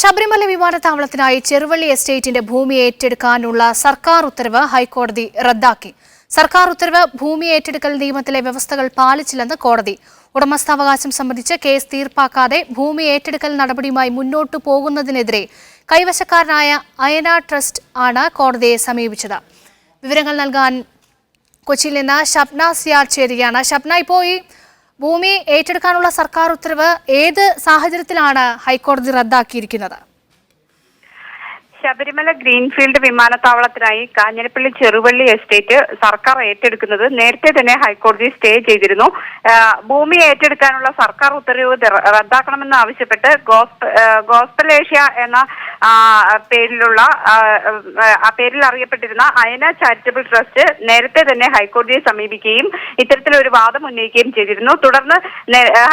ശബരിമല വിമാനത്താവളത്തിനായി ചെറുവള്ളി എസ്റ്റേറ്റിന്റെ ഭൂമി ഏറ്റെടുക്കാനുള്ള സർക്കാർ ഉത്തരവ് ഹൈക്കോടതി റദ്ദാക്കി. സർക്കാർ ഉത്തരവ് ഭൂമി ഏറ്റെടുക്കൽ നിയമത്തിലെ വ്യവസ്ഥകൾ പാലിച്ചില്ലെന്ന് കോടതി. ഉടമസ്ഥാവകാശം സംബന്ധിച്ച് കേസ് തീർപ്പാക്കാതെ ഭൂമി ഏറ്റെടുക്കൽ നടപടിയുമായി മുന്നോട്ടു പോകുന്നതിനെതിരെ കൈവശക്കാരനായ അയന ട്രസ്റ്റ് ആണ് കോടതിയെ സമീപിച്ചത്. വിവരങ്ങൾ നൽകാൻ കൊച്ചിയിൽ നിന്ന് ഷബ്ന സിയാർ ചേരുകയാണ്. ഷബ്ന, ഇപ്പോൾ ഈ ഭൂമി ഏറ്റെടുക്കാനുള്ള സർക്കാർ ഉത്തരവ് ഏത് സാഹചര്യത്തിലാണ് ഹൈക്കോടതി റദ്ദാക്കിയിരിക്കുന്നത്? ശബരിമല ഗ്രീൻഫീൽഡ് വിമാനത്താവളത്തിനായി കാഞ്ഞിരപ്പള്ളി ചെറുവള്ളി എസ്റ്റേറ്റ് സർക്കാർ ഏറ്റെടുക്കുന്നത് നേരത്തെ തന്നെ ഹൈക്കോടതി സ്റ്റേ ചെയ്തിരുന്നു. ഭൂമി ഏറ്റെടുക്കാനുള്ള സർക്കാർ ഉത്തരവ് റദ്ദാക്കണമെന്ന് ആവശ്യപ്പെട്ട് ഗോസ്പൽ ഏഷ്യ എന്ന പേരിൽ അറിയപ്പെട്ടിരുന്ന അയന ചാരിറ്റബിൾ ട്രസ്റ്റ് നേരത്തെ തന്നെ ഹൈക്കോടതിയെ സമീപിക്കുകയും ഇത്തരത്തിലൊരു വാദം ഉന്നയിക്കുകയും ചെയ്തിരുന്നു. തുടർന്ന്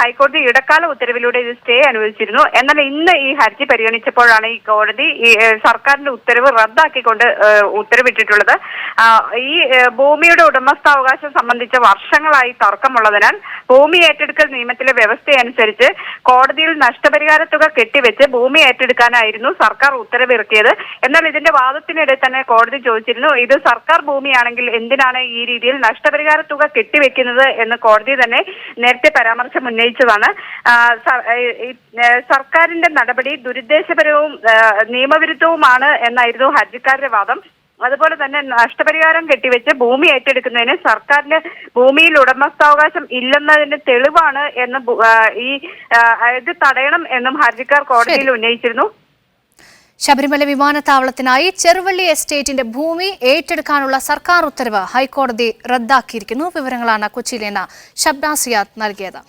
ഹൈക്കോടതി ഇടക്കാല ഉത്തരവിലൂടെ ഇത് സ്റ്റേ അനുവദിച്ചിരുന്നു. എന്നാൽ ഇന്ന് ഈ ഹർജി പരിഗണിച്ചപ്പോഴാണ് ഈ കോടതി സർക്കാരിന്റെ ഉത്തരവ് റദ്ദാക്കിക്കൊണ്ട് ഉത്തരവിട്ടിട്ടുള്ളത്. ഈ ഭൂമിയുടെ ഉടമസ്ഥാവകാശം സംബന്ധിച്ച വർഷങ്ങളായി തർക്കമുള്ളതിനാൽ ഭൂമി ഏറ്റെടുക്കൽ നിയമത്തിലെ വ്യവസ്ഥയനുസരിച്ച് കോടതിയിൽ നഷ്ടപരിഹാര തുക കെട്ടിവെച്ച് ഭൂമി ഏറ്റെടുക്കാനായിരുന്നു സർക്കാർ ഉത്തരവിറക്കിയത്. എന്നാൽ ഇതിന്റെ വാദത്തിനിടെ തന്നെ കോടതി ചോദിച്ചിരുന്നു, ഇത് സർക്കാർ ഭൂമിയാണെങ്കിൽ എന്തിനാണ് ഈ രീതിയിൽ നഷ്ടപരിഹാര തുക കെട്ടിവെക്കുന്നത് എന്ന് കോടതി തന്നെ നേരത്തെ പരാമർശം ഉന്നയിച്ചതാണ്. സർക്കാരിന്റെ നടപടി ദുരുദ്ദേശപരവും നിയമവിരുദ്ധവുമാണ് എന്നായിരുന്നു ഹർജിക്കാരുടെ വാദം. അതുപോലെ തന്നെ നഷ്ടപരിഹാരം കെട്ടിവെച്ച് ഭൂമി ഏറ്റെടുക്കുന്നതിന് സർക്കാരിന് ഭൂമിയിൽ ഉടമസ്ഥാവകാശം ഇല്ലെന്നതിന് തെളിവാണ് എന്ന് ഇത് തടയണം എന്നും ഹർജിക്കാർ കോടതിയിൽ ഉന്നയിച്ചിരുന്നു. ശബരിമല വിമാനത്താവളത്തിനായി ചെറുവള്ളി എസ്റ്റേറ്റിന്റെ ഭൂമി ഏറ്റെടുക്കാനുള്ള സർക്കാർ ഉത്തരവ് ഹൈക്കോടതി റദ്ദാക്കിയിരിക്കുന്നു. വിവരങ്ങളാണ് കൊച്ചിയിൽ നിന്ന് ഷബ്ന സിയാദ് നൽകിയത്.